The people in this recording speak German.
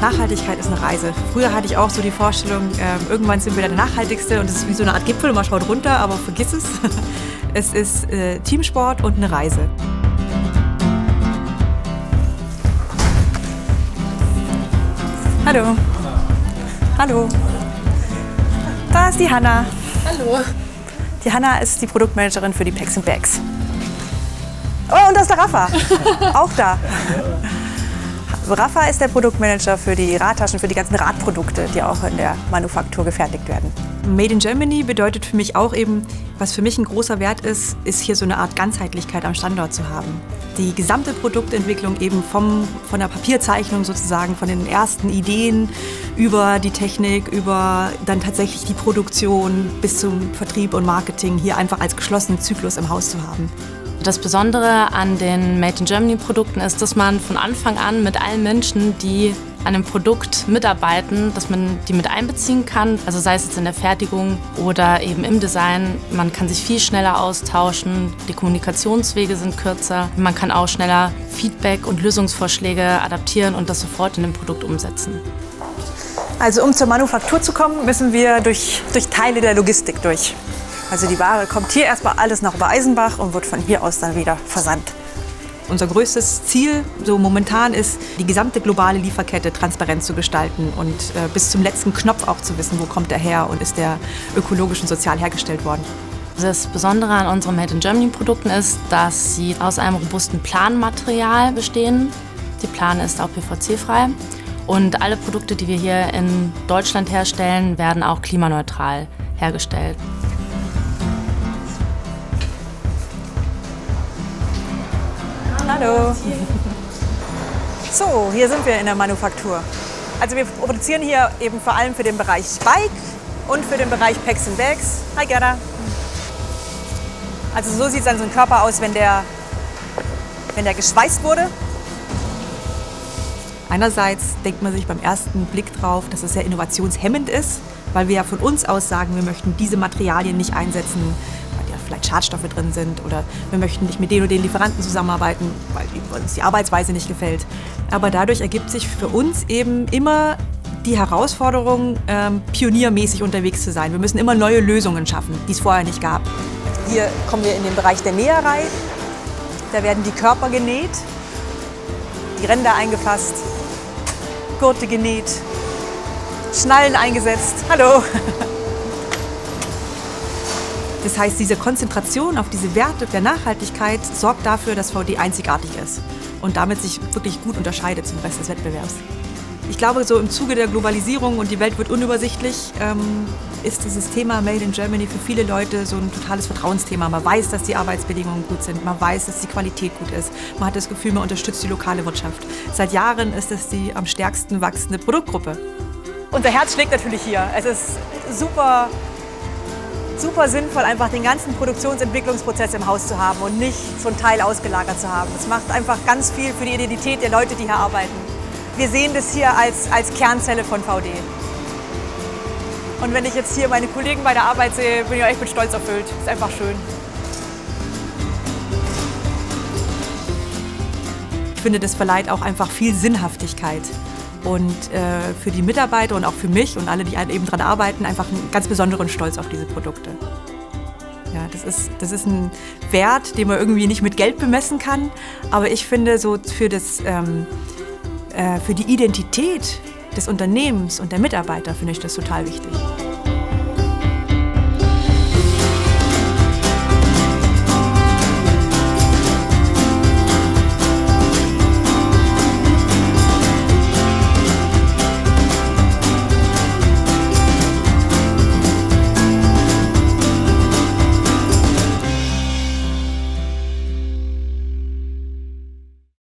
Nachhaltigkeit ist eine Reise. Früher hatte ich auch so die Vorstellung, irgendwann sind wir der Nachhaltigste und es ist wie so eine Art Gipfel und man schaut runter, aber vergiss es. Es ist Teamsport und eine Reise. Hallo. Hallo. Da ist die Hanna. Hallo. Die Hanna ist die Produktmanagerin für die Packs & Bags. Oh, und da ist der Rafa. Auch da. Rafa ist der Produktmanager für die Radtaschen, für die ganzen Radprodukte, die auch in der Manufaktur gefertigt werden. Made in Germany bedeutet für mich auch eben, was für mich ein großer Wert ist hier so eine Art Ganzheitlichkeit am Standort zu haben. Die gesamte Produktentwicklung eben von der Papierzeichnung sozusagen, von den ersten Ideen über die Technik, über dann tatsächlich die Produktion bis zum Vertrieb und Marketing hier einfach als geschlossenen Zyklus im Haus zu haben. Das Besondere an den Made in Germany Produkten ist, dass man von Anfang an mit allen Menschen, die an dem Produkt mitarbeiten, dass man die mit einbeziehen kann. Also sei es jetzt in der Fertigung oder eben im Design. Man kann sich viel schneller austauschen, die Kommunikationswege sind kürzer. Man kann auch schneller Feedback und Lösungsvorschläge adaptieren und das sofort in dem Produkt umsetzen. Also um zur Manufaktur zu kommen, müssen wir durch Teile der Logistik durch. Also die Ware kommt hier erstmal alles nach Obereisenbach und wird von hier aus dann wieder versandt. Unser größtes Ziel so momentan ist, die gesamte globale Lieferkette transparent zu gestalten und bis zum letzten Knopf auch zu wissen, wo kommt der her und ist der ökologisch und sozial hergestellt worden. Das Besondere an unseren Made in Germany Produkten ist, dass sie aus einem robusten Planmaterial bestehen. Die Plan ist auch PVC-frei und alle Produkte, die wir hier in Deutschland herstellen, werden auch klimaneutral hergestellt. Hallo. So, hier sind wir in der Manufaktur. Also wir produzieren hier eben vor allem für den Bereich Bike und für den Bereich Packs & Bags. Hi Gerda. Also so sieht dann so ein Körper aus, wenn der geschweißt wurde. Einerseits denkt man sich beim ersten Blick drauf, dass es sehr innovationshemmend ist, weil wir ja von uns aus sagen, wir möchten diese Materialien nicht einsetzen, weil ja vielleicht Schadstoffe drin sind, oder wir möchten nicht mit den und den Lieferanten zusammenarbeiten, weil uns die Arbeitsweise nicht gefällt. Aber dadurch ergibt sich für uns eben immer die Herausforderung, pioniermäßig unterwegs zu sein. Wir müssen immer neue Lösungen schaffen, die es vorher nicht gab. Hier kommen wir in den Bereich der Näherei. Da werden die Körper genäht, die Ränder eingefasst, Gurte genäht, Schnallen eingesetzt. Hallo! Das heißt, diese Konzentration auf diese Werte der Nachhaltigkeit sorgt dafür, dass VD einzigartig ist und damit sich wirklich gut unterscheidet zum Rest des Wettbewerbs. Ich glaube, so im Zuge der Globalisierung und die Welt wird unübersichtlich, ist dieses Thema Made in Germany für viele Leute so ein totales Vertrauensthema. Man weiß, dass die Arbeitsbedingungen gut sind, man weiß, dass die Qualität gut ist. Man hat das Gefühl, man unterstützt die lokale Wirtschaft. Seit Jahren ist es die am stärksten wachsende Produktgruppe. Unser Herz schlägt natürlich hier. Es ist super sinnvoll, einfach den ganzen Produktionsentwicklungsprozess im Haus zu haben und nicht so einen Teil ausgelagert zu haben. Das macht einfach ganz viel für die Identität der Leute, die hier arbeiten. Wir sehen das hier als Kernzelle von VD. Und wenn ich jetzt hier meine Kollegen bei der Arbeit sehe, bin ich auch echt mit Stolz erfüllt. Ist einfach schön. Ich finde, das verleiht auch einfach viel Sinnhaftigkeit. Und für die Mitarbeiter und auch für mich und alle, die eben daran arbeiten, einfach einen ganz besonderen Stolz auf diese Produkte. Ja, das ist ein Wert, den man irgendwie nicht mit Geld bemessen kann. Aber ich finde, so für die Identität des Unternehmens und der Mitarbeiter finde ich das total wichtig.